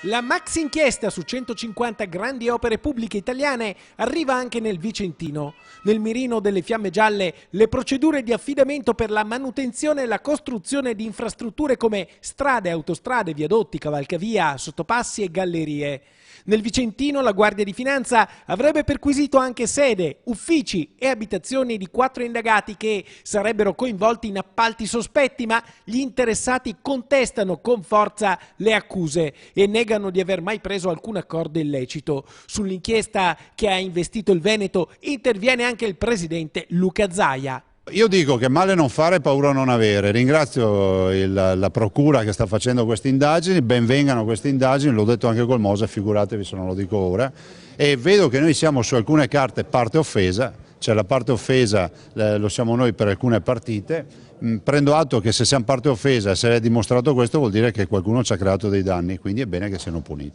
La maxi inchiesta su 150 grandi opere pubbliche italiane arriva anche nel Vicentino. Nel mirino delle Fiamme Gialle le procedure di affidamento per la manutenzione e la costruzione di infrastrutture come strade, autostrade, viadotti, cavalcavia, sottopassi e gallerie. Nel Vicentino la Guardia di Finanza avrebbe perquisito anche sede, uffici e abitazioni di 4 indagati che sarebbero coinvolti in appalti sospetti, ma gli interessati contestano con forza le accuse e negano di aver mai preso alcun accordo illecito. Sull'inchiesta che ha investito il Veneto interviene anche il presidente Luca Zaia. Io dico che male non fare, paura non avere. Ringrazio la procura che sta facendo queste indagini, ben vengano queste indagini, l'ho detto anche col Mose, figuratevi se non lo dico ora, e vedo che noi siamo su alcune carte parte offesa, cioè la parte offesa lo siamo noi per alcune partite. Prendo atto che se siamo parte offesa e se è dimostrato questo vuol dire che qualcuno ci ha creato dei danni, quindi è bene che siano puniti.